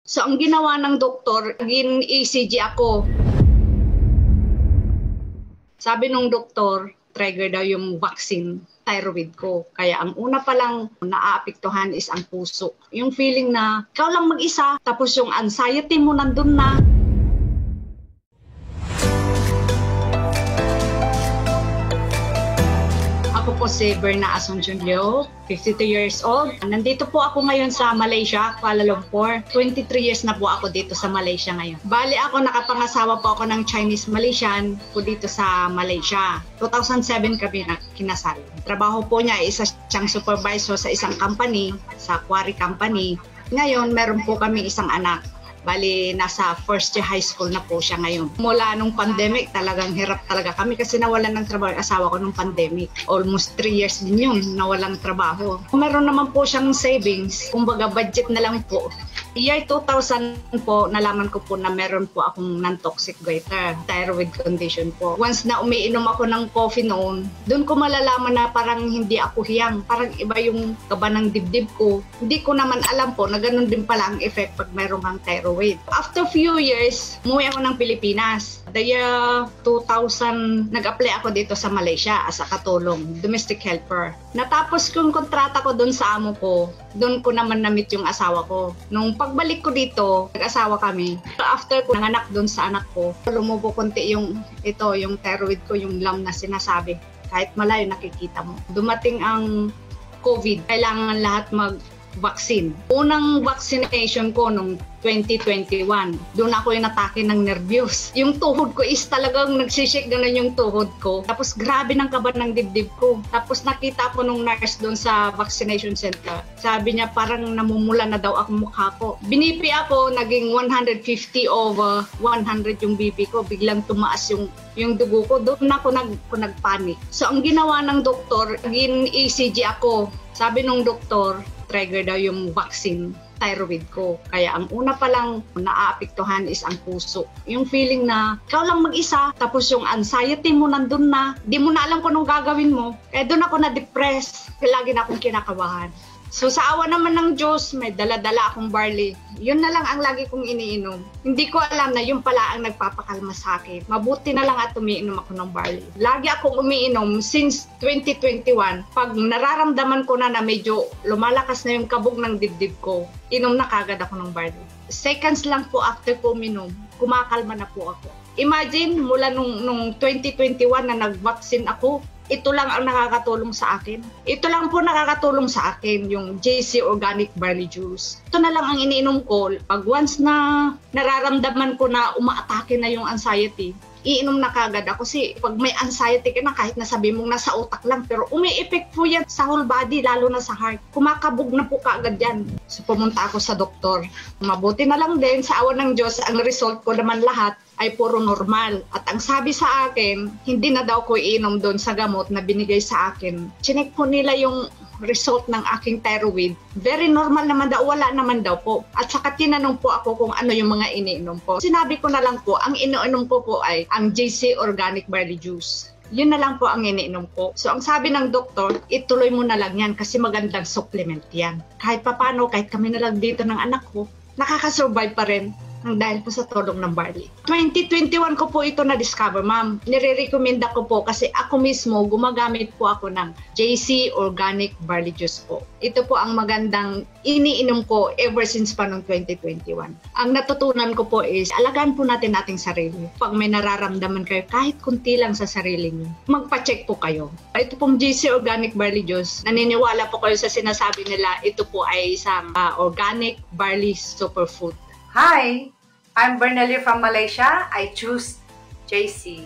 So ang ginawa ng doktor, gin-ECG ako. Sabi nung doktor, trigger daw yung vaccine, thyroid ko. Kaya ang una pa lang naaapektuhan is ang puso. Yung feeling na ikaw lang mag-isa, tapos yung anxiety mo nandun na. Ako po si Berna Asuncion Leo, 52 years old. Nandito po ako ngayon sa Malaysia, Kuala Lumpur. 23 years na po ako dito sa Malaysia ngayon. Bali ako, nakapangasawa po ako ng Chinese Malaysian po dito sa Malaysia. 2007 kami na kinasal. Trabaho po niya, isa siyang supervisor sa isang company, sa quarry company. Ngayon, meron po kami isang anak. Bali, nasa first year high school na po siya ngayon. Mula nung pandemic, talagang hirap talaga kami kasi nawalan ng trabaho yung asawa ko nung pandemic. Almost 3 years din yun, nawalan ng trabaho. Meron naman po siyang savings, kumbaga budget na lang po. Year 2000 po, nalaman ko po na meron po akong non-toxic goiter, thyroid condition po. Once na umiinom ako ng coffee noon, doon ko malalaman na parang hindi ako hiyang. Parang iba yung kaba ng dibdib ko. Hindi ko naman alam po na ganun din pala ang effect pag meron kang thyroid. After few years, umuwi ako ng Pilipinas. The year 2000, nag-apply ako dito sa Malaysia as a katulong, domestic helper. Natapos kong kontrata ko doon sa amo ko, doon ko naman na-meet yung asawa ko. Nung pagbalik ko dito, nag-asawa kami. After ko nanganak doon sa anak ko, lumubo konti yung thyroid ko, yung lump na sinasabi. Kahit malayo nakikita mo. Dumating ang COVID, kailangan lahat mag-vaccine. Unang vaccination ko nung 2021. Doon ako yung natake ng nervyos. Yung tuhod ko is talagang nagsishake ganun yung tuhod ko. Tapos grabe ng kaba ng dibdib ko. Tapos nakita ko nung nurse doon sa vaccination center. Sabi niya parang namumula na daw ang mukha ko. Binipi ako, naging 150/100 yung BP ko. Biglang tumaas yung dugo ko. Doon ako nagpanik. So ang ginawa ng doktor, gin-ECG ako. Sabi nung doktor, trigger daw yung vaccine, thyroid ko. Kaya ang una pa lang naaapektuhan is ang puso. Yung feeling na ikaw lang mag-isa, tapos yung anxiety mo nandun na, di mo na alam kung anong gagawin mo. Kaya doon ako na-depress. Lagi na akong kinakabahan. So sa awa naman ng Diyos, may dala-dala akong barley. Yun na lang ang lagi kong iniinom. Hindi ko alam na yun pala ang nagpapakalma sa akin. Mabuti na lang at umiinom ako ng barley. Lagi akong umiinom since 2021. Pag nararamdaman ko na medyo lumalakas na yung kabog ng dibdib ko, inom na kagad ako ng barley. Seconds lang po after ko uminom, kumakalma na po ako. Imagine, mula nung 2021 na nag-vaccine ako, ito lang ang nakakatulong sa akin. Ito lang po nakakatulong sa akin, yung JC Organic Barley Juice. Ito na lang ang iniinom ko. Pag once na nararamdaman ko na umaatake na yung anxiety, iinom na kagad ako. Kasi pag may anxiety ka na, kahit nasabi mong nasa utak lang, pero umi-effect po yan sa whole body, lalo na sa heart. Kumakabog na po kaagad yan. So pumunta ako sa doktor. Mabuti na lang din, sa awa ng Diyos, ang result ko naman lahat ay puro normal. At ang sabi sa akin, hindi na daw ko iinom doon sa gamot na binigay sa akin. Chinek po nila yung result ng aking thyroid. Very normal naman daw, wala naman daw po. At saka tinanong po ako kung ano yung mga iniinom po. Sinabi ko na lang po, ang iniinom ko po ay ang JC Organic Barley Juice. Yun na lang po ang iniinom ko. So ang sabi ng doktor, ituloy mo na lang yan kasi magandang supplement yan. Kahit papano, kahit kami na lang dito ng anak ko, nakakasurvive pa rin dahil po sa tulong ng barley. 2021 ko po ito na-discover, ma'am. Nire-recommenda ko po kasi ako mismo gumagamit po ako ng JC Organic Barley Juice po. Ito po ang magandang iniinom ko ever since pa noong 2021. Ang natutunan ko po is, alagaan po natin ating sarili. Pag may nararamdaman kayo, kahit kunti lang sa sarili niyo, magpa-check po kayo. Ito pong JC Organic Barley Juice, naniniwala po kayo sa sinasabi nila, ito po ay isang organic barley superfood. Hi, I'm Berna Lee from Malaysia. I choose JC.